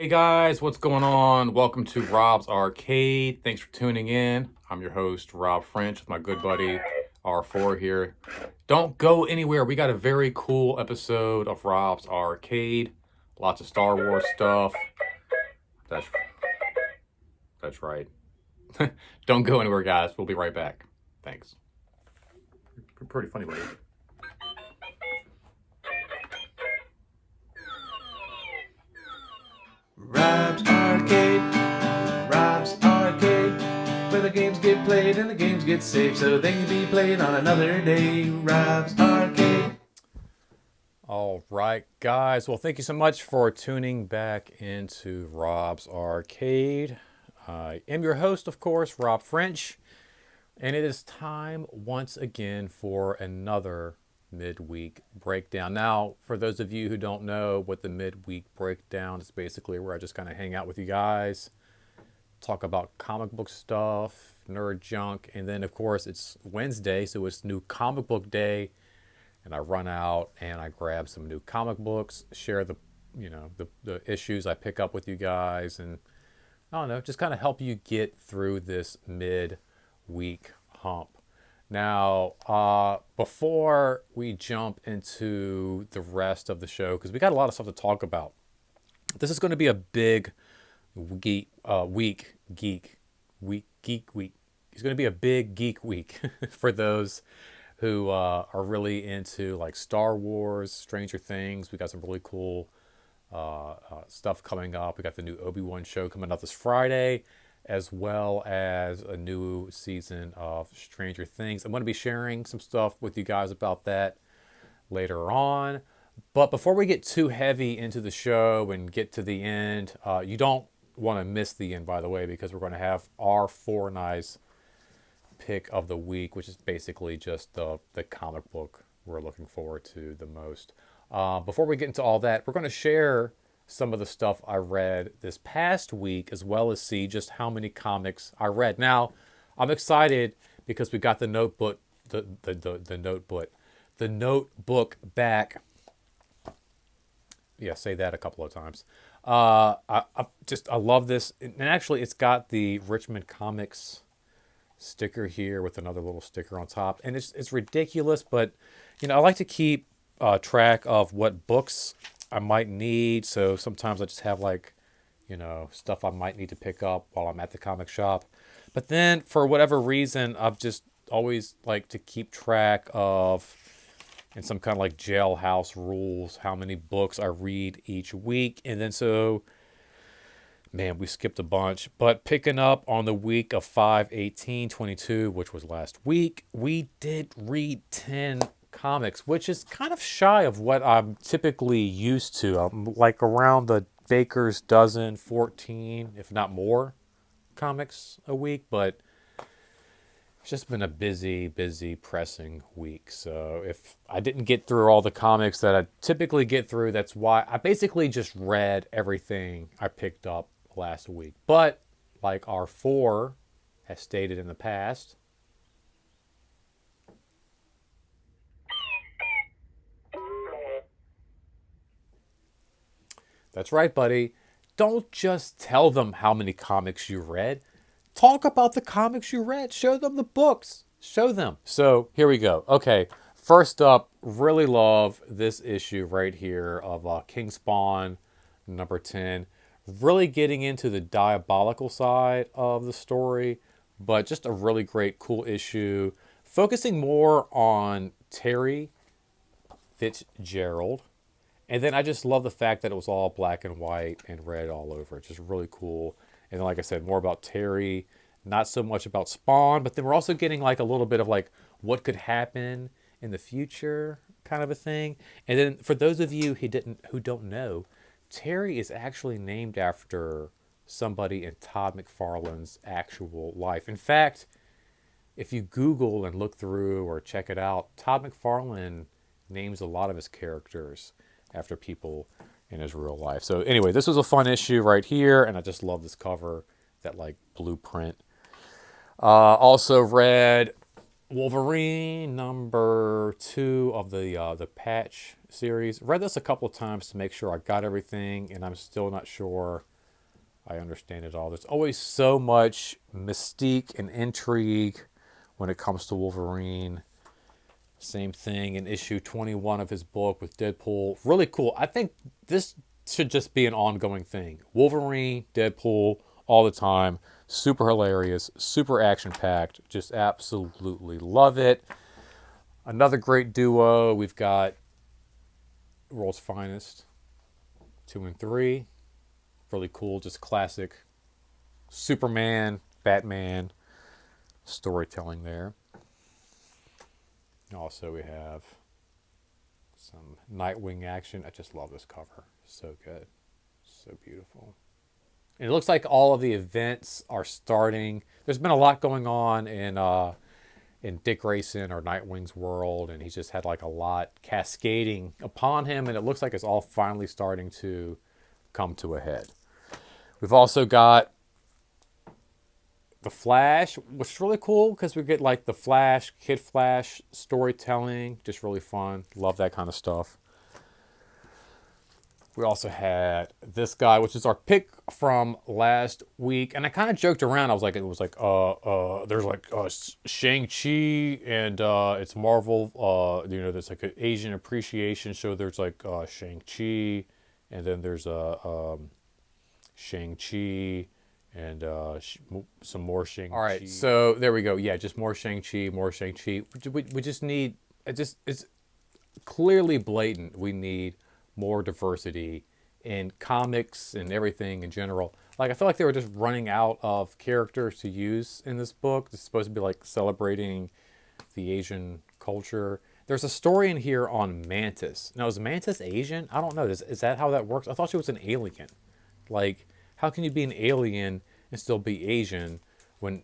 Hey guys, what's going on? Welcome to Rob's Arcade. Thanks for tuning in. I'm your host, Rob French, with my good buddy R4 here. Don't go anywhere. We got a very cool episode of Rob's Arcade. Lots of Star Wars stuff. That's that's right. Don't go anywhere, guys. We'll be right back. Thanks. Pretty funny, buddy. Rob's Arcade, Rob's Arcade, where the games get played and the games get saved so they can be played on another day. Rob's Arcade. All right, guys. Well, thank you so much for tuning back into Rob's Arcade. I am your host, of course, Rob French. And it is time once again for another midweek breakdown. Now, for those of you who don't know what the midweek breakdown is, basically where I just kind of hang out with you guys, talk about comic book stuff, nerd junk, and then of course it's Wednesday, so it's new comic book day, and I run out and I grab some new comic books, share the issues I pick up with you guys, and I don't know, just kind of help you get through this mid-week hump. Now, before we jump into the rest of the show, because we got a lot of stuff to talk about, this is going to be a big geek week. It's going to be a big geek week for those who are really into like Star Wars, Stranger Things. We got some really cool stuff coming up. We got the new Obi-Wan show coming up this Friday, as well as a new season of Stranger Things. I'm going to be sharing some stuff with you guys about that later on. But before we get too heavy into the show and get to the end, you don't want to miss the end, by the way, because we're going to have our Four Eyes pick of the week, which is basically just the comic book we're looking forward to the most. Before we get into all that, we're going to share some of the stuff I read this past week, as well as see just how many comics I read. Now, I'm excited because we got the notebook back. Yeah, say that a couple of times. I love this, and actually, it's got the Richmond Comics sticker here with another little sticker on top, and it's ridiculous, but I like to keep track of what books I might need. So sometimes I just have stuff I might need to pick up while I'm at the comic shop. But then for whatever reason, I've just always like to keep track of, in some kind of like jailhouse rules, how many books I read each week. And then man, we skipped a bunch. But picking up on the week of 5/18/22, which was last week, we did read 10 comics, which is kind of shy of what I'm typically used to. I'm like around the baker's dozen, 14, if not more, comics a week. But it's just been a busy, pressing week. So if I didn't get through all the comics that I typically get through, that's why I basically just read everything I picked up last week. But like R4 has stated in the past, that's right, buddy. Don't just tell them how many comics you read. Talk about the comics you read. Show them the books. Show them. So here we go. Okay, first up, really love this issue right here of King Spawn number 10. Really getting into the diabolical side of the story, but just a really great, cool issue. Focusing more on Terry Fitzgerald. And then I just love the fact that it was all black and white and red all over. It's just really cool. And then, like I said, more about Terry, not so much about Spawn, but then we're also getting like a little bit of like what could happen in the future kind of a thing. And then for those of you who don't know, Terry is actually named after somebody in Todd McFarlane's actual life. In fact, if you Google and look through or check it out, Todd McFarlane names a lot of his characters after people in his real life. So anyway, this was a fun issue right here, and I just love this cover, that like blueprint. Also read Wolverine number 2 of the Patch series. Read this a couple of times to make sure I got everything, and I'm still not sure I understand it all. There's always so much mystique and intrigue when it comes to Wolverine. Same thing in issue 21 of his book with Deadpool. Really cool. I think this should just be an ongoing thing. Wolverine, Deadpool, all the time. Super hilarious, super action packed. Just absolutely love it. Another great duo. We've got World's Finest 2 and 3. Really cool, just classic Superman, Batman storytelling there. Also, we have some Nightwing action. I just love this cover. So good. So beautiful. And it looks like all of the events are starting. There's been a lot going on in Dick Grayson or Nightwing's world, and he's just had like a lot cascading upon him, and it looks like it's all finally starting to come to a head. We've also got the Flash, which is really cool because we get like the Flash, Kid Flash storytelling. Just really fun. Love that kind of stuff. We also had this guy, which is our pick from last week. And I kind of joked around. I was like, there's like Shang-Chi and it's Marvel. There's like an Asian appreciation show. There's like Shang-Chi, and then there's Shang-Chi and some more Shang-Chi. All right, so there we go. Yeah, just more Shang-Chi, more Shang-Chi. We just need, it's clearly blatant. We need more diversity in comics and everything in general. Like, I feel like they were just running out of characters to use in this book. It's supposed to be like celebrating the Asian culture. There's a story in here on Mantis. Now, is Mantis Asian? I don't know. Is that how that works? I thought she was an alien. Like, how can you be an alien and still be Asian when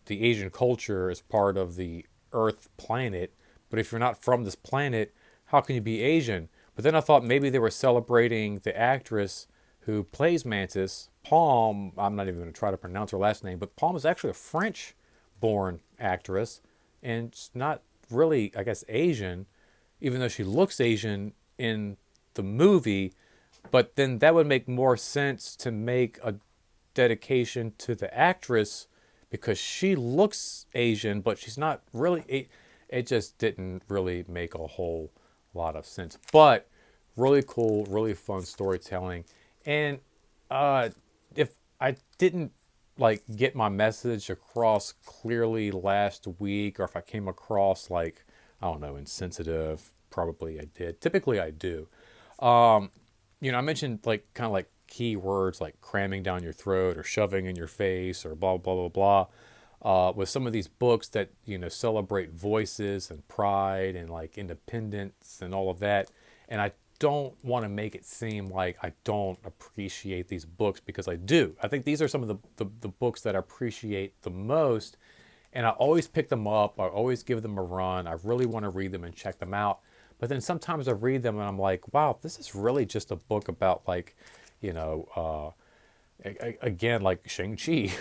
the Asian culture is part of the Earth planet? But if you're not from this planet, how can you be Asian? But then I thought maybe they were celebrating the actress who plays Mantis, Palm. I'm not even going to try to pronounce her last name, but Palm is actually a French-born actress, and she's not really, I guess, Asian, even though she looks Asian in the movie. But then that would make more sense to make a dedication to the actress because she looks Asian, but she's not really. It just didn't really make a whole lot of sense. But really cool, really fun storytelling. And if I didn't like get my message across clearly last week, or if I came across like, I don't know, insensitive, probably I did. Typically I do. I mentioned like kind of like key words like cramming down your throat or shoving in your face or blah, blah, blah, blah. With some of these books that, celebrate voices and pride and like independence and all of that. And I don't want to make it seem like I don't appreciate these books, because I do. I think these are some of the books that I appreciate the most. And I always pick them up. I always give them a run. I really want to read them and check them out. But then sometimes I read them and I'm like, wow, this is really just a book about like, again, like Shang-Chi.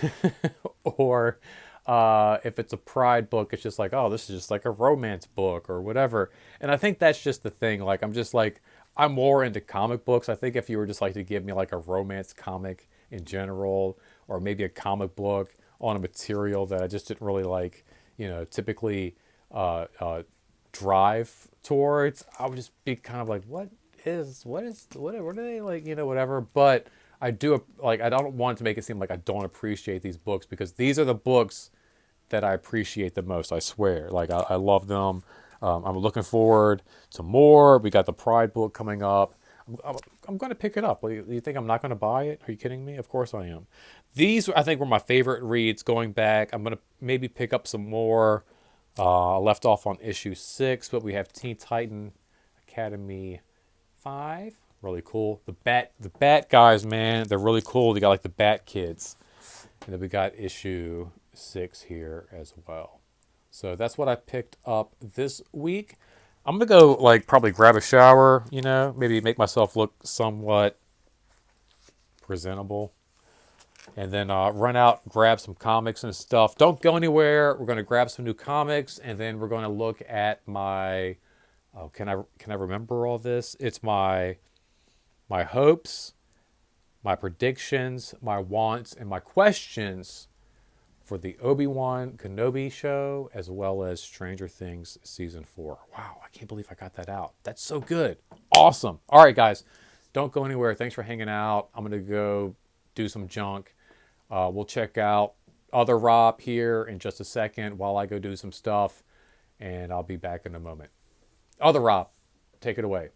Or if it's a pride book, it's just like, oh, this is just like a romance book or whatever. And I think that's just the thing. Like, I'm more into comic books. I think if you were just like to give me like a romance comic in general, or maybe a comic book on a material that I just didn't really like, typically drive towards, I would just be kind of like, what are they like, whatever. But I do, like, I don't want to make it seem like I don't appreciate these books, because these are the books that I appreciate the most. I swear, like, I love them. I'm looking forward to more. We got the Pride book coming up. I'm going to pick it up. You think I'm not going to buy it? Are you kidding me? Of course I am. These, I think, were my favorite reads going back. I'm going to maybe pick up some more. Left off on issue 6, but we have Teen Titan Academy 5. Really cool. The Bat guys, man, they're really cool. They got like the Bat Kids. And then we got issue 6 here as well. So that's what I picked up this week. I'm going to go like probably grab a shower, maybe make myself look somewhat presentable. And then run out, grab some comics and stuff. Don't go anywhere. We're going to grab some new comics, and then we're going to look at my. Oh, can I remember all this? It's my hopes my predictions, my wants, and my questions for the Obi-Wan Kenobi show, as well as Stranger Things Season 4. Wow, I can't believe I got that out. That's so good. Awesome. All right, guys, don't go anywhere. Thanks for hanging out. I'm going to go do some junk. We'll check out other Rob here in just a second while I go do some stuff, and I'll be back in a moment. Other Rob, take it away.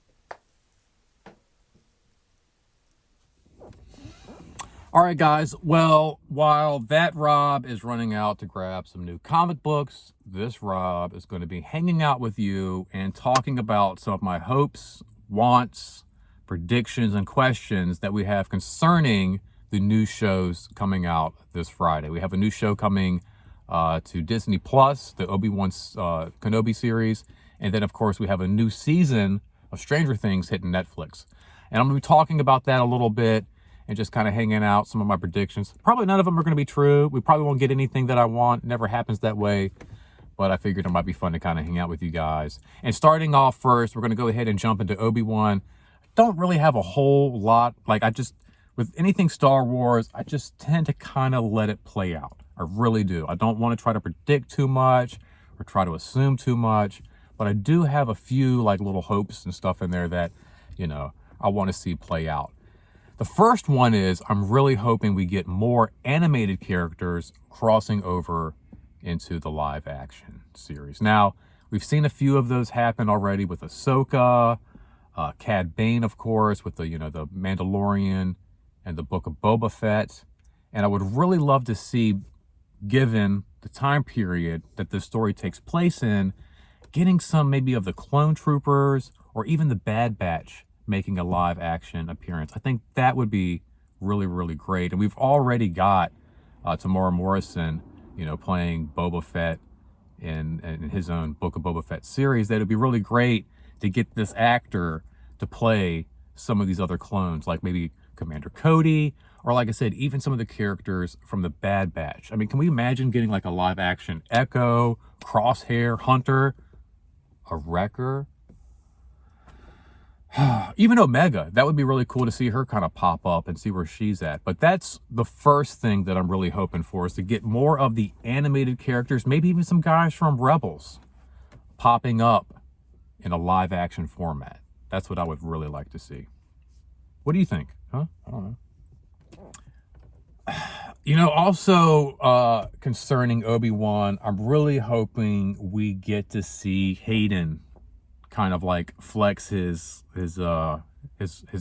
All right, guys. Well, while that Rob is running out to grab some new comic books, this Rob is going to be hanging out with you and talking about some of my hopes, wants, predictions, and questions that we have concerning the new shows coming out this Friday. We have a new show coming to Disney Plus, the Obi-Wan Kenobi series. And then, of course, we have a new season of Stranger Things hitting Netflix. And I'm going to be talking about that a little bit and just kind of hanging out some of my predictions. Probably none of them are going to be true. We probably won't get anything that I want. Never happens that way. But I figured it might be fun to kind of hang out with you guys. And starting off first, we're going to go ahead and jump into Obi-Wan. Don't really have a whole lot. With anything Star Wars, I just tend to kind of let it play out. I really do. I don't want to try to predict too much or try to assume too much. But I do have a few little hopes and stuff in there that, I want to see play out. The first one is I'm really hoping we get more animated characters crossing over into the live action series. Now, we've seen a few of those happen already with Ahsoka, Cad Bane, of course, with the Mandalorian and the Book of Boba Fett. And I would really love to see, given the time period that this story takes place in, getting some maybe of the clone troopers or even the Bad Batch making a live action appearance. I think that would be really, really great. And we've already got Tamora Morrison, playing Boba Fett in his own Book of Boba Fett series. That would be really great to get this actor to play some of these other clones, like maybe Commander Cody, or like I said, even some of the characters from the Bad Batch. I mean, can we imagine getting a live action Echo, Crosshair, Hunter, a Wrecker? Even Omega, that would be really cool to see her kind of pop up and see where she's at. But that's the first thing that I'm really hoping for, is to get more of the animated characters, maybe even some guys from Rebels popping up in a live action format. That's what I would really like to see. What do you think? Huh? I don't know. Also concerning Obi-Wan, I'm really hoping we get to see Hayden kind of flex his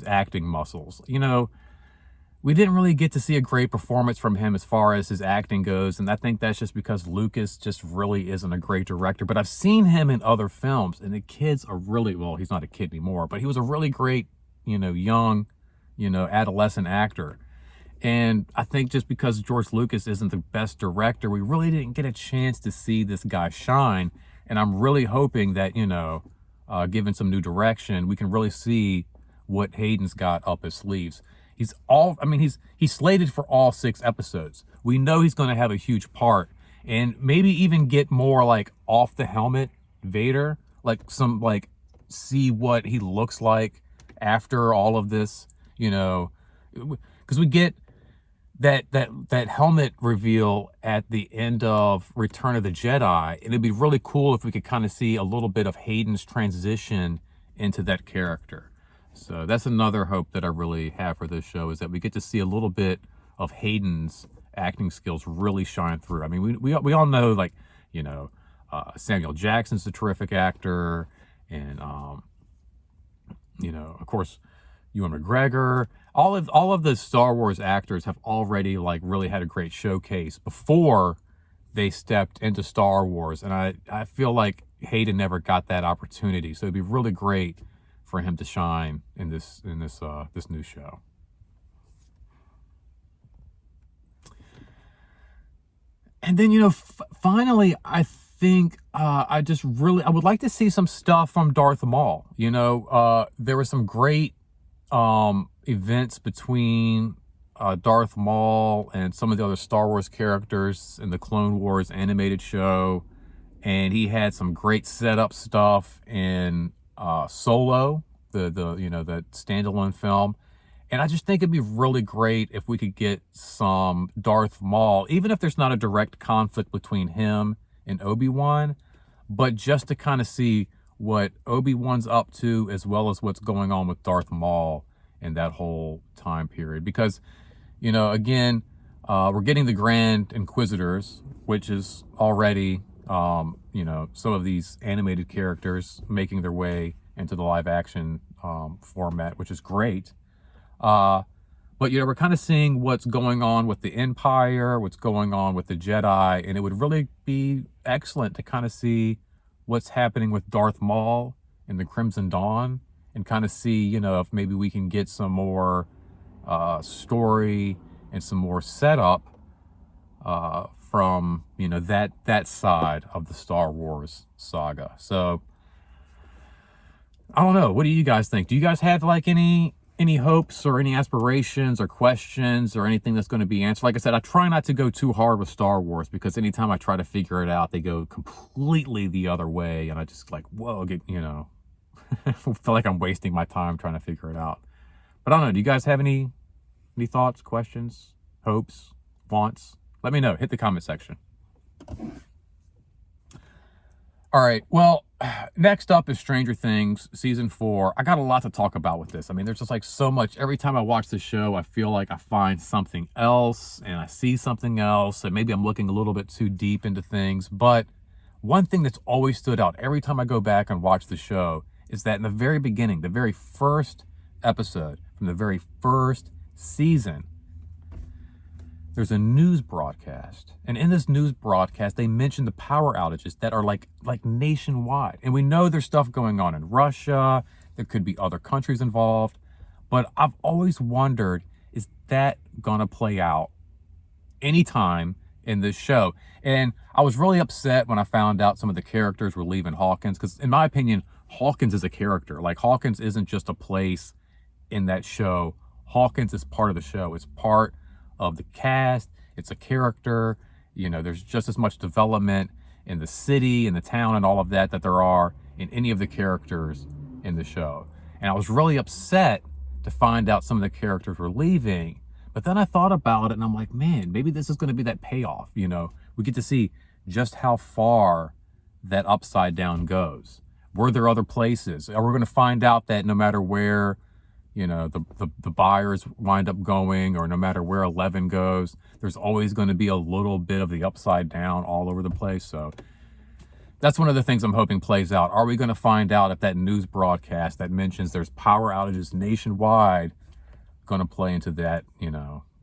acting muscles. We didn't really get to see a great performance from him as far as his acting goes, and I think that's just because Lucas just really isn't a great director. But I've seen him in other films, and the kid's a really, well, he's not a kid anymore, but he was a really great, young, adolescent actor. And I think just because George Lucas isn't the best director, we really didn't get a chance to see this guy shine. And I'm really hoping that, given some new direction, we can really see what Hayden's got up his sleeves. He's slated for all 6 episodes. We know he's going to have a huge part, and maybe even get more off the helmet Vader, see what he looks like after all of this, because we get that helmet reveal at the end of Return of the Jedi, and it'd be really cool if we could kind of see a little bit of Hayden's transition into that character. So that's another hope that I really have for this show, is that we get to see a little bit of Hayden's acting skills really shine through. I mean, we all know, Samuel Jackson's a terrific actor, and of course, Ewan McGregor. All of the Star Wars actors have already really had a great showcase before they stepped into Star Wars, and I feel like Hayden never got that opportunity. So it'd be really great for him to shine in this new show. And then finally, I think I would like to see some stuff from Darth Maul. There were some great events between Darth Maul and some of the other Star Wars characters in the Clone Wars animated show, and he had some great setup stuff in Solo, the standalone film, And I just think it'd be really great if we could get some Darth Maul, even if there's not a direct conflict between him and Obi-Wan, but just to kind of see what Obi-Wan's up to, as well as what's going on with Darth Maul in that whole time period. Because, again, we're getting the Grand Inquisitors, which is already, some of these animated characters making their way into the live action format, which is great. But, we're kind of seeing what's going on with the Empire, what's going on with the Jedi, and it would really be excellent to kind of see what's happening with Darth Maul in the Crimson Dawn, and kind of see, if maybe we can get some more story and some more setup from, that side of the Star Wars saga. So, I don't know. What do you guys think? Do you guys have like any hopes or any aspirations or questions or anything that's going to be answered? Like I said, I try not to go too hard with Star Wars, because anytime I try to figure it out, they go completely the other way, and I just like, whoa, feel like I'm wasting my time trying to figure it out. But I don't know. Do you guys have any thoughts, questions, hopes, wants? Let me know. Hit the comment section. All right. Well, next up is Stranger Things season 4. I got a lot to talk about with this. I mean, there's just like so much. Every time I watch the show, I feel like I find something else and I see something else, and maybe I'm looking a little bit too deep into things. But one thing that's always stood out every time I go back and watch the show is that in the very beginning, the very first episode from the very first season, there's a news broadcast. And in this news broadcast, they mention the power outages that are like nationwide. And we know there's stuff going on in Russia. There could be other countries involved. But I've always wondered, is that gonna play out anytime in this show? And I was really upset when I found out some of the characters were leaving Hawkins, because in my opinion, Hawkins is a character. Like, Hawkins isn't just a place in that show. Hawkins is part of the show. It's part of the cast. It's a character. There's just as much development in the city and the town and all of that there are in any of the characters in the show. And I was really upset to find out some of the characters were leaving. But then I thought about it and I'm like, man, maybe this is going to be that payoff. We get to see just how far that upside down goes. Were there other places? Are we going to find out that no matter where the buyers wind up going, or no matter where 11 goes, there's always going to be a little bit of the upside down all over the place? So that's one of the things I'm hoping plays out. Are we going to find out if that news broadcast that mentions there's power outages nationwide going to play into that,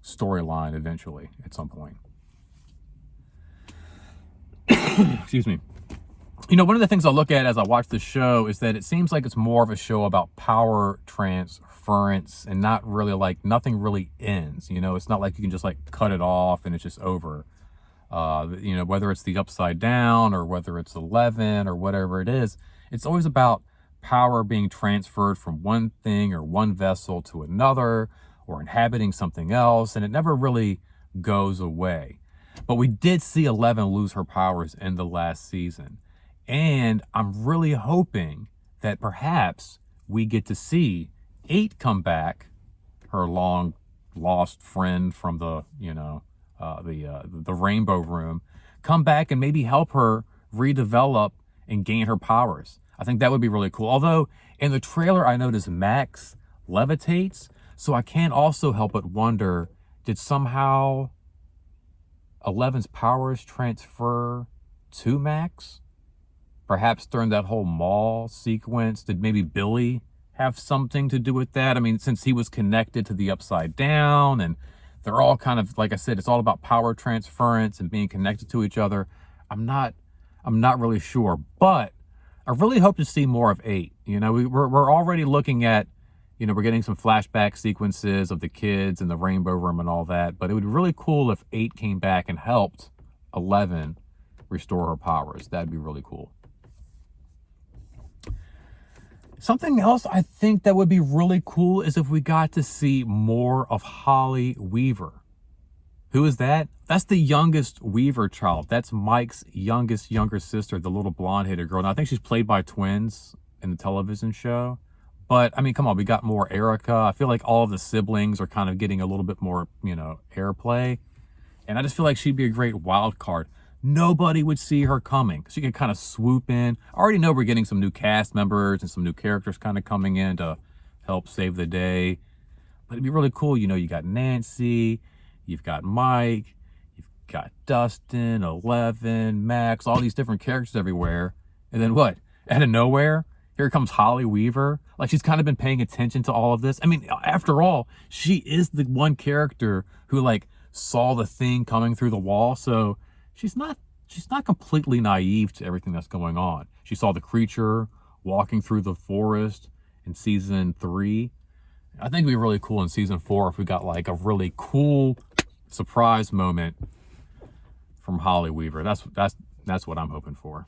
storyline eventually at some point? Excuse me. One of the things I look at as I watch the show is that it seems like it's more of a show about power transference, and not really like, nothing really ends. It's not like you can just like cut it off and it's just over. Whether it's the upside down or whether it's 11 or whatever it is, it's always about power being transferred from one thing or one vessel to another, or inhabiting something else, and it never really goes away. But we did see 11 lose her powers in the last season. And I'm really hoping that perhaps we get to see 8 come back, her long lost friend from the Rainbow Room, come back and maybe help her redevelop and gain her powers. I think that would be really cool. Although in the trailer, I noticed Max levitates, so I can't also help but wonder, did somehow 11's powers transfer to Max? Perhaps during that whole mall sequence, did maybe Billy have something to do with that? I mean, since he was connected to the Upside Down, and they're all kind of, like I said, it's all about power transference and being connected to each other. I'm not really sure, but I really hope to see more of 8. We're already looking at, we're getting some flashback sequences of the kids in the Rainbow Room and all that, but it would be really cool if 8 came back and helped 11 restore her powers. That'd be really cool. Something else I think that would be really cool is if we got to see more of Holly Weaver. Who is that? That's the youngest Weaver child. That's Mike's younger sister, the little blonde-headed girl. Now, I think she's played by twins in the television show. But I mean, come on, we got more Erica. I feel like all of the siblings are kind of getting a little bit more, airplay. And I just feel like she'd be a great wild card. Nobody would see her coming. She could kind of swoop in. I already know we're getting some new cast members and some new characters kind of coming in to help save the day. But it'd be really cool. You got Nancy, you've got Mike, you've got Dustin, Eleven, Max, all these different characters everywhere. And then what? Out of nowhere, here comes Holly Weaver. Like, she's kind of been paying attention to all of this. I mean, after all, she is the one character who saw the thing coming through the wall. So she's not completely naive to everything that's going on. She saw the creature walking through the forest in season 3. I think it'd be really cool in season 4 if we got a really cool surprise moment from Holly Weaver. That's what I'm hoping for.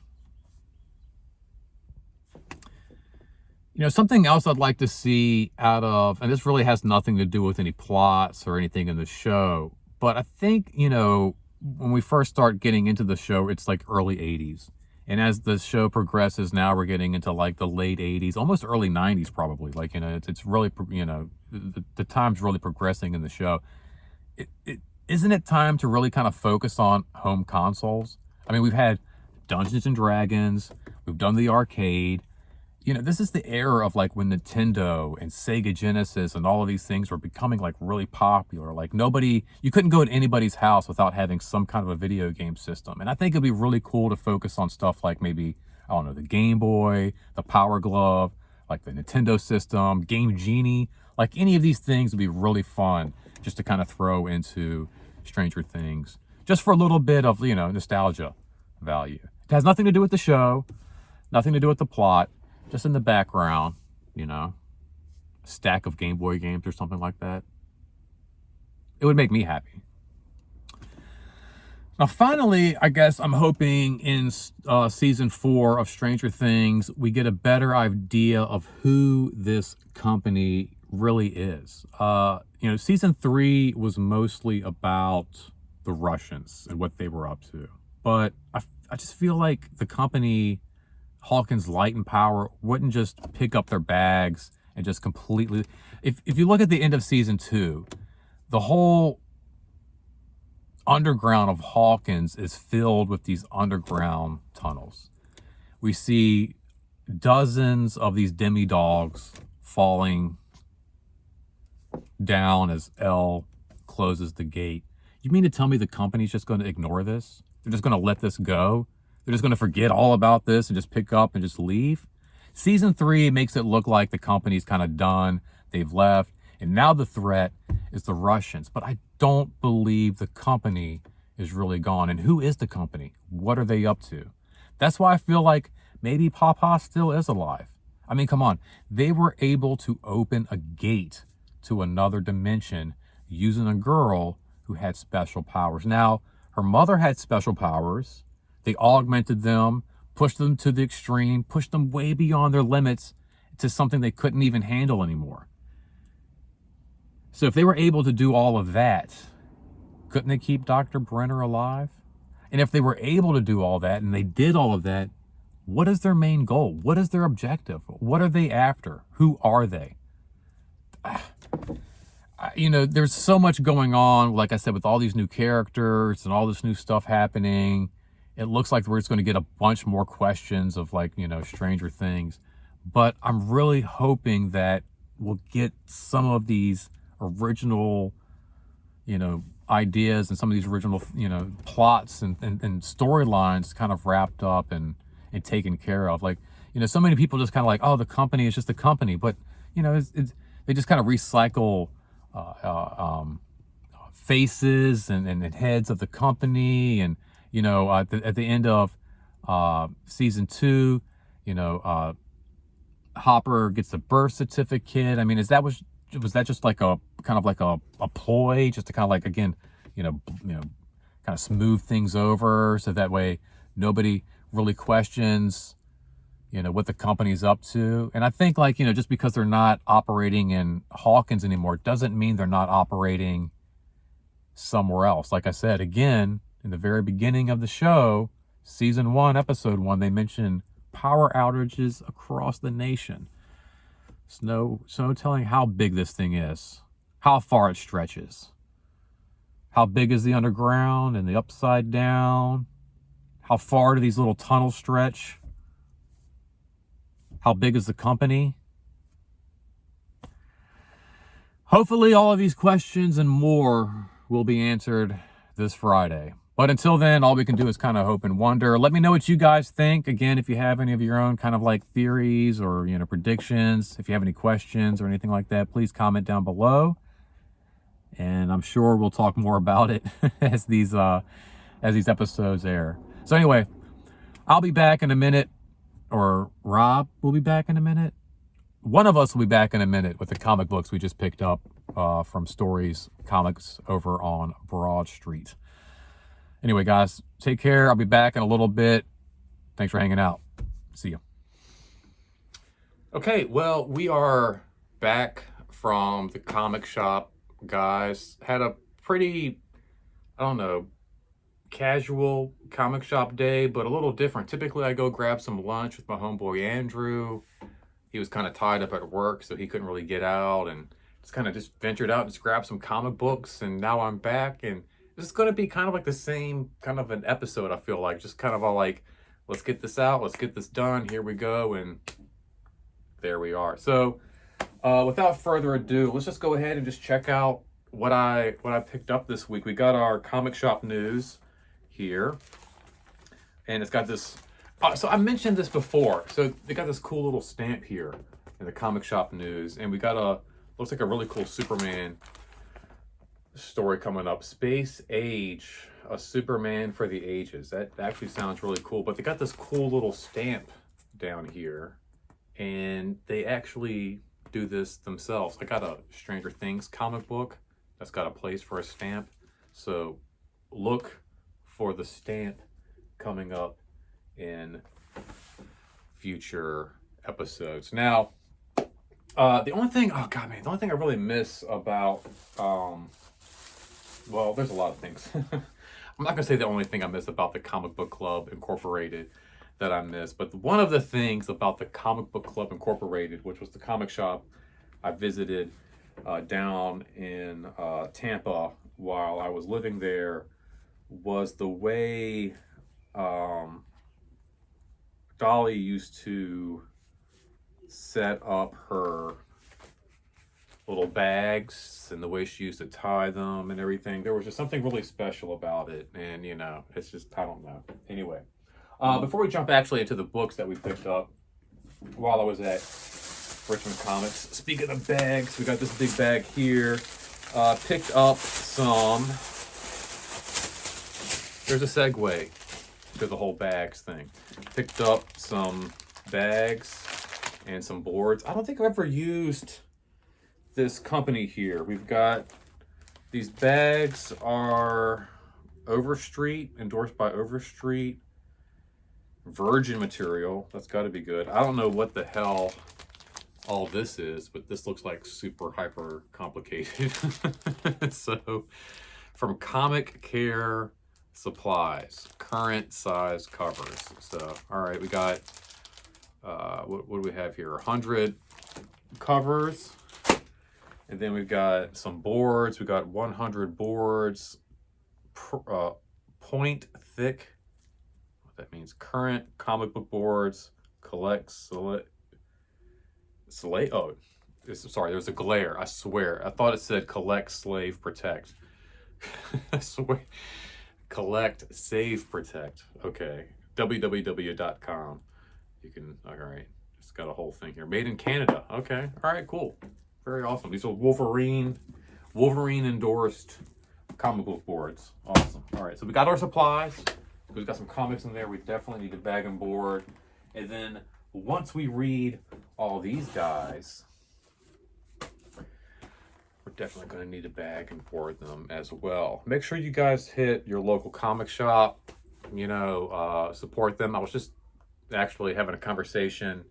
Something else I'd like to see out of, and this really has nothing to do with any plots or anything in the show, but I think, when we first start getting into the show, it's early 80s. And as the show progresses, now we're getting into the late 80s, almost early 90s probably. It's really, the time's really progressing in the show. Isn't it time to really kind of focus on home consoles? I mean, we've had Dungeons and Dragons, we've done the arcade. This is the era of when Nintendo and Sega Genesis and all of these things were becoming really popular. You couldn't go to anybody's house without having some kind of a video game system. And I think it'd be really cool to focus on stuff maybe, I don't know, the Game Boy, the Power Glove, the Nintendo system, Game Genie. Any of these things would be really fun just to kind of throw into Stranger Things, just for a little bit of, nostalgia value. It has nothing to do with the show, nothing to do with the plot. Just in the background, a stack of Game Boy games or something like that. It would make me happy. Now, finally, I guess I'm hoping in season 4 of Stranger Things, we get a better idea of who this company really is. Season 3 was mostly about the Russians and what they were up to. But I just feel like the company, Hawkins Light and Power, wouldn't just pick up their bags and just completely... If you look at the end of season 2, the whole underground of Hawkins is filled with these underground tunnels. We see dozens of these demi-dogs falling down as Elle closes the gate. You mean to tell me the company's just going to ignore this? They're just going to let this go? They're just going to forget all about this and just pick up and just leave? Season 3 makes it look like the company's kind of done. They've left. And now the threat is the Russians. But I don't believe the company is really gone. And who is the company? What are they up to? That's why I feel like maybe Papa still is alive. I mean, come on. They were able to open a gate to another dimension using a girl who had special powers. Now, her mother had special powers. They augmented them, pushed them to the extreme, pushed them way beyond their limits to something they couldn't even handle anymore. So if they were able to do all of that, couldn't they keep Dr. Brenner alive? And if they were able to do all that and they did all of that, what is their main goal? What is their objective? What are they after? Who are they? There's so much going on, like I said, with all these new characters and all this new stuff happening. It looks like we're just going to get a bunch more questions of Stranger Things. But I'm really hoping that we'll get some of these original, ideas and some of these original, plots and storylines kind of wrapped up and taken care of. So many people just kind of oh, the company is just a company. But, they just kind of recycle faces and heads of the company. And, at the end of season 2, Hopper gets a birth certificate. I mean, was that just a kind of a ploy, just to kind of again, kind of smooth things over so that way nobody really questions, what the company's up to. And I think just because they're not operating in Hawkins anymore doesn't mean they're not operating somewhere else. Like I said, again, in the very beginning of the show, season 1, episode 1, they mention power outages across the nation. no telling how big this thing is, how far it stretches. How big is the underground and the upside down? How far do these little tunnels stretch? How big is the company? Hopefully all of these questions and more will be answered this Friday. But until then, all we can do is kind of hope and wonder. Let me know what you guys think. Again, if you have any of your own kind of like theories or, predictions, if you have any questions or anything like that, please comment down below. And I'm sure we'll talk more about it as these episodes air. So anyway, I'll be back in a minute, or Rob will be back in a minute. One of us will be back in a minute with the comic books we just picked up from Stories Comics over on Broad Street. Anyway, guys, take care. I'll be back in a little bit. Thanks for hanging out. See you. Okay, well, we are back from the comic shop, guys. Had a pretty, casual comic shop day, but a little different. Typically, I go grab some lunch with my homeboy Andrew. He was kind of tied up at work, so he couldn't really get out, and just ventured out and just grabbed some comic books, and now I'm back, and this is going to be kind of like the same kind of an episode, I feel like. Just kind of all like, let's get this out, let's get this done, here we go, and there we are. So, without further ado, let's just go ahead and just check out what I picked up this week. We got our comic shop news here, and it's got this... so I mentioned this before. So they got this cool little stamp here in the comic shop news, and we got looks like a really cool Superman story coming up. Space Age, a Superman for the ages. That actually sounds really cool, but they got this cool little stamp down here, and they actually do this themselves. I got a Stranger Things comic book that's got a place for a stamp, so look for the stamp coming up in future episodes. Now, the only thing I really miss about, well, there's a lot of things. I'm not gonna say the only thing I miss about the Comic Book Club Incorporated that I miss, but one of the things about the Comic Book Club Incorporated, which was the comic shop I visited down in Tampa while I was living there, was the way Dolly used to set up her little bags and the way she used to tie them and everything. There was just something really special about it, and it's just, I don't know. Anyway, before we jump actually into the books that we picked up while I was at Richmond Comics, speaking of bags, we got this big bag here. Picked up some... There's a segue to the whole bags thing. Picked up some bags and some boards. I don't think I've ever used this company here. We've got these bags are Overstreet, endorsed by Overstreet. Virgin material. That's got to be good. I don't know what the hell all this is, but this looks like super hyper complicated. So, from Comic Care Supplies, current size covers. So, all right, we got what do we have here? 100 covers, and then we've got some boards. We got 100 boards, point thick. What that means? Current comic book boards. Oh, sorry. There's a glare. I swear. I thought it said collect, slave, protect. I swear. Collect, save, protect. Okay. www.com. You can, all right. It's got a whole thing here. Made in Canada. Okay. All right, cool. Very awesome. These are Wolverine endorsed comic book boards. Awesome. All right. So we got our supplies. We've got some comics in there. We definitely need a bag and board. And then once we read all these guys, we're definitely going to need a bag and board them as well. Make sure you guys hit your local comic shop, support them. I was just actually having a conversation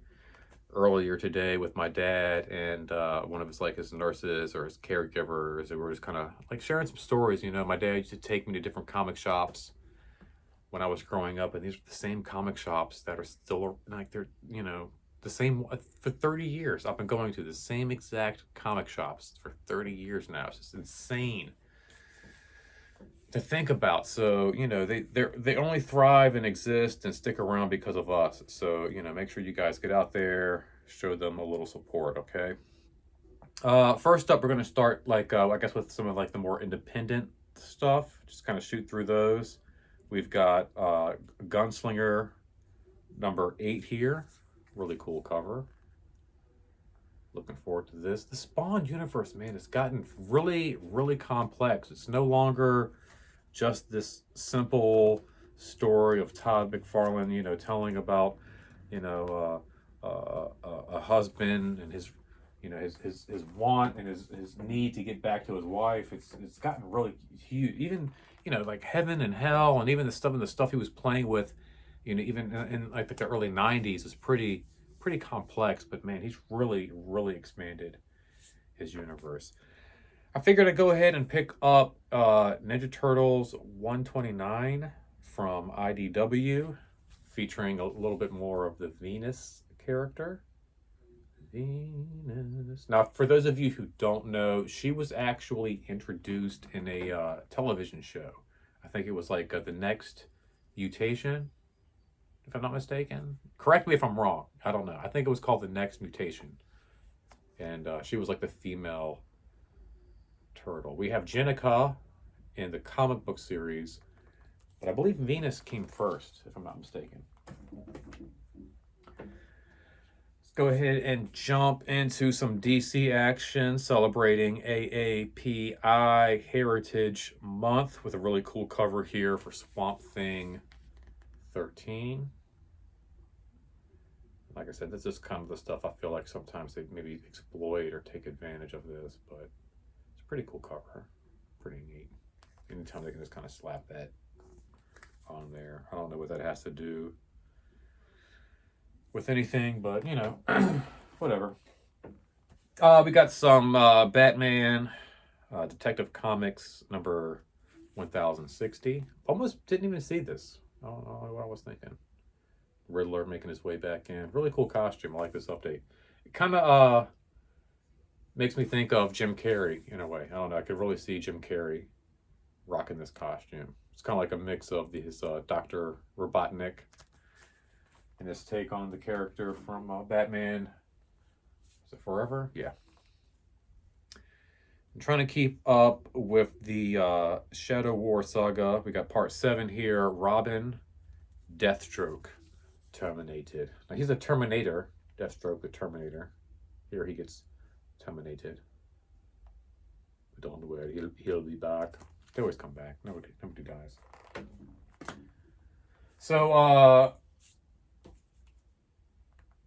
earlier today with my dad and one of his nurses or his caregivers, and we were just kind of like sharing some stories. My dad used to take me to different comic shops when I was growing up, and these are the same comic shops that are still like, they're the same for 30 years. I've been going to the same exact comic shops for 30 years now. It's just insane to think about. So, you know, they only thrive and exist and stick around because of us. So, you know, make sure you guys get out there, show them a little support, okay? First up, we're going to start, like, I guess with some of, like, the more independent stuff. Just kind of shoot through those. We've got Gunslinger number 8 here. Really cool cover. Looking forward to this. The Spawn universe, man, it's gotten really, really complex. It's no longer just this simple story of Todd McFarlane, you know, telling about, you know, a husband and his, you know, his want and his need to get back to his wife. It's gotten really huge. Even, you know, like Heaven and Hell, and even the stuff he was playing with, you know, even in like the early 90s is pretty complex. But man, he's really, really expanded his universe. I figured I'd go ahead and pick up Ninja Turtles 129 from IDW, featuring a little bit more of the Venus character. Venus. Now, for those of you who don't know, she was actually introduced in a television show. I think it was like The Next Mutation, if I'm not mistaken. Correct me if I'm wrong. I don't know. I think it was called The Next Mutation. And she was like the female turtle. We have Jenica in the comic book series, but I believe Venus came first, if I'm not mistaken. Let's go ahead and jump into some DC action celebrating AAPI Heritage Month with a really cool cover here for Swamp Thing 13. Like I said, this is kind of the stuff I feel like sometimes they maybe exploit or take advantage of this, but it's a pretty cool cover. Pretty neat. Anytime they can just kind of slap that on there. I don't know what that has to do with anything, but, you know, whatever. We got some Batman Detective Comics number 1060. Almost didn't even see this. I don't know what I was thinking. Riddler making his way back in. Really cool costume. I like this update. It kind of makes me think of Jim Carrey in a way. I don't know. I could really see Jim Carrey rocking this costume. It's kind of like a mix of his Dr. Robotnik and his take on the character from Batman. Is it Forever? Yeah. I'm trying to keep up with the Shadow War saga. We got part 7 here. Robin, Deathstroke, terminated. Now he's a Terminator. Deathstroke, the Terminator. Here he gets terminated. But don't worry, he'll be back. They always come back. Nobody dies. So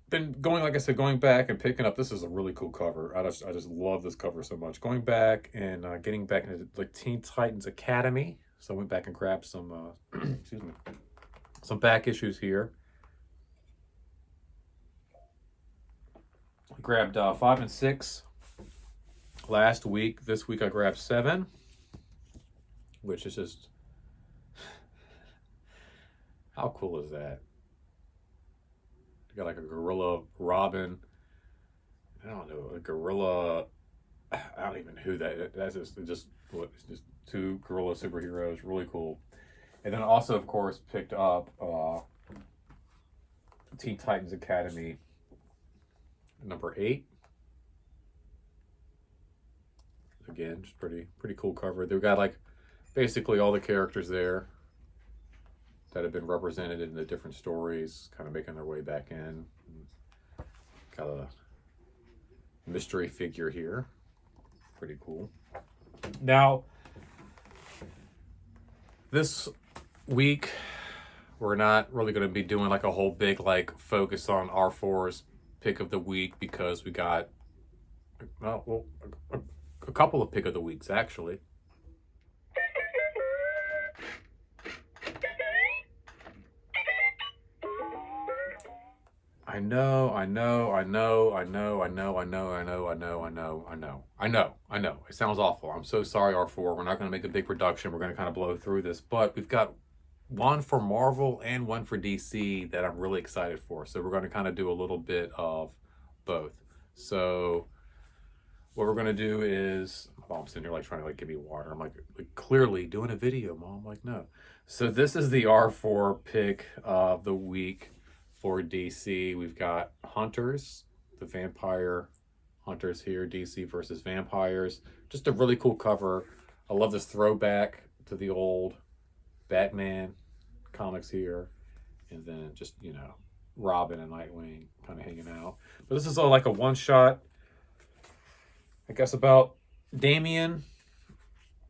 been going, like I said, going back and picking up. This is a really cool cover. I just love this cover so much. Going back and getting back into like Teen Titans Academy. So I went back and grabbed some excuse me, some back issues here. I grabbed 5 and 6 last week. This week I grabbed 7, which is just how cool is that? You got like a gorilla Robin. I don't know, a gorilla. I don't even know who that. That's just what? It's just 2 gorilla superheroes. Really cool. And then I also, of course, picked up Teen Titans Academy number 8. Again, just pretty cool cover. They've got like basically all the characters there that have been represented in the different stories, kind of making their way back in. Got a mystery figure here. Pretty cool. Now, this week, we're not really going to be doing like a whole big like focus on R4's pick of the week because we got, well, a couple of pick of the weeks actually. I know. It sounds awful. I'm so sorry, R4. We're not going to make a big production. We're going to kind of blow through this. But we've got one for Marvel and one for DC that I'm really excited for. So we're going to kind of do a little bit of both. So what we're going to do is, my mom's sitting here like trying to like give me water. I'm like clearly doing a video, Mom. I'm like, no. So this is the R4 pick of the week for DC. We've got Hunters, the vampire hunters here, DC versus vampires. Just a really cool cover. I love this throwback to the old Batman comics here. And then just, you know, Robin and Nightwing kind of hanging out. But this is all like a one-shot, I guess, about Damian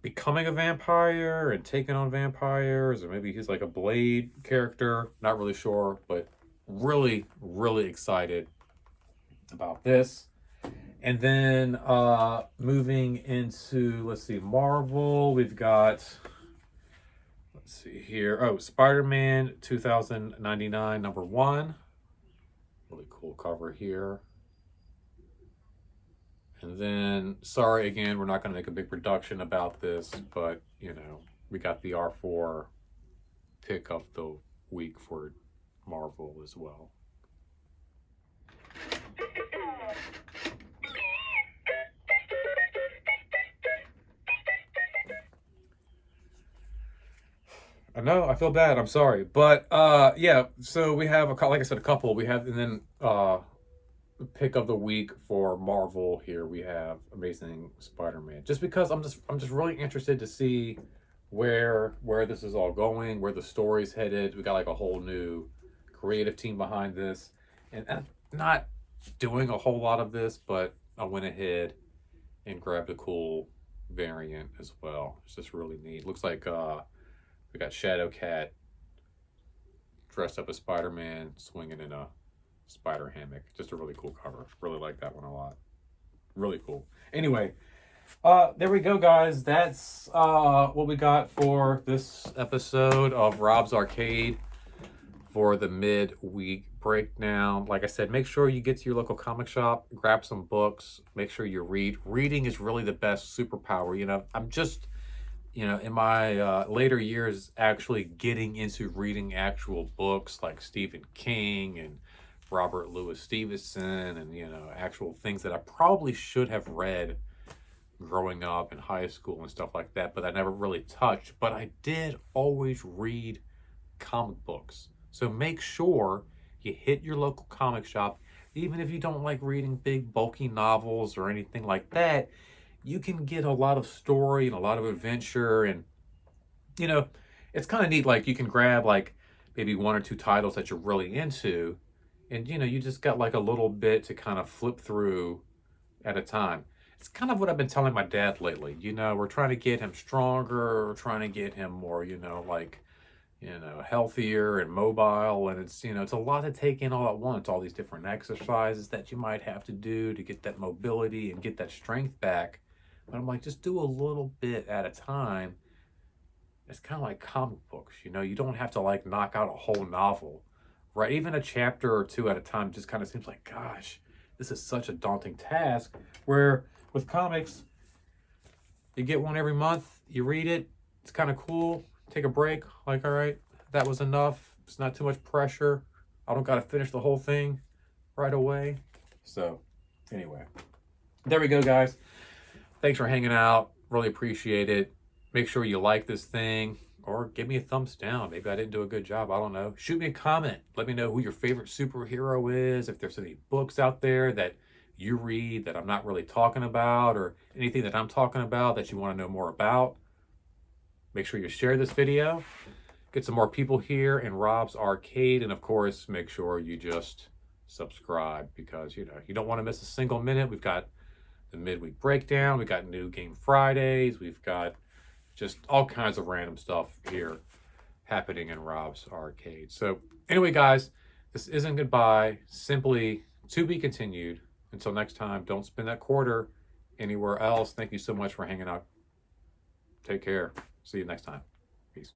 becoming a vampire and taking on vampires, or maybe he's like a Blade character. Not really sure, but really, really excited about this. And then moving into, let's see, Marvel, we've got, let's see here. Oh, Spider-Man 2099, #1. Really cool cover here. And then, sorry again, we're not going to make a big production about this, but, you know, we got the R4 pick of the week for Marvel as well. I know, I feel bad, I'm sorry. But, yeah, so we have, like I said, a couple. We have, and then, pick of the week for Marvel here, we have Amazing Spider-Man. Just because I'm just really interested to see where this is all going, where the story's headed. We got like a whole new creative team behind this, and I'm not doing a whole lot of this, but I went ahead and grabbed a cool variant as well. It's just really neat. Looks like we got Shadowcat dressed up as Spider-Man, swinging in a spider hammock. Just a really cool cover. Really like that one a lot. Really cool. Anyway, there we go, guys. That's what we got for this episode of Rob's Arcade for the midweek breakdown. Like I said, make sure you get to your local comic shop, grab some books, make sure you read. Reading is really the best superpower. You know, I'm just, you know, in my later years, actually getting into reading actual books like Stephen King and Robert Louis Stevenson, and, you know, actual things that I probably should have read growing up in high school and stuff like that, but I never really touched. But I did always read comic books. So make sure you hit your local comic shop. Even if you don't like reading big bulky novels or anything like that, you can get a lot of story and a lot of adventure. And, you know, it's kind of neat. Like, you can grab like maybe one or two titles that you're really into, and, you know, you just got like a little bit to kind of flip through at a time. It's kind of what I've been telling my dad lately. You know, we're trying to get him stronger. We're trying to get him more, you know, like, you know, healthier and mobile. And it's, you know, it's a lot to take in all at once. All these different exercises that you might have to do to get that mobility and get that strength back. But I'm like, just do a little bit at a time. It's kind of like comic books. You know, you don't have to like knock out a whole novel. Right, even a chapter or two at a time just kind of seems like, gosh, this is such a daunting task. Where with comics, you get one every month, you read it, it's kind of cool, take a break, like, all right, that was enough. It's not too much pressure. I don't got to finish the whole thing right away. So, anyway, there we go, guys. Thanks for hanging out. Really appreciate it. Make sure you like this thing. Or give me a thumbs down. Maybe I didn't do a good job. I don't know. Shoot me a comment. Let me know who your favorite superhero is. If there's any books out there that you read that I'm not really talking about, or anything that I'm talking about that you want to know more about. Make sure you share this video. Get some more people here in Rob's Arcade. And, of course, make sure you just subscribe, because, you know, you don't want to miss a single minute. We've got the midweek breakdown. We've got new game Fridays. We've got just all kinds of random stuff here happening in Rob's Arcade. So anyway, guys, this isn't goodbye. Simply to be continued. Until next time, don't spend that quarter anywhere else. Thank you so much for hanging out. Take care. See you next time.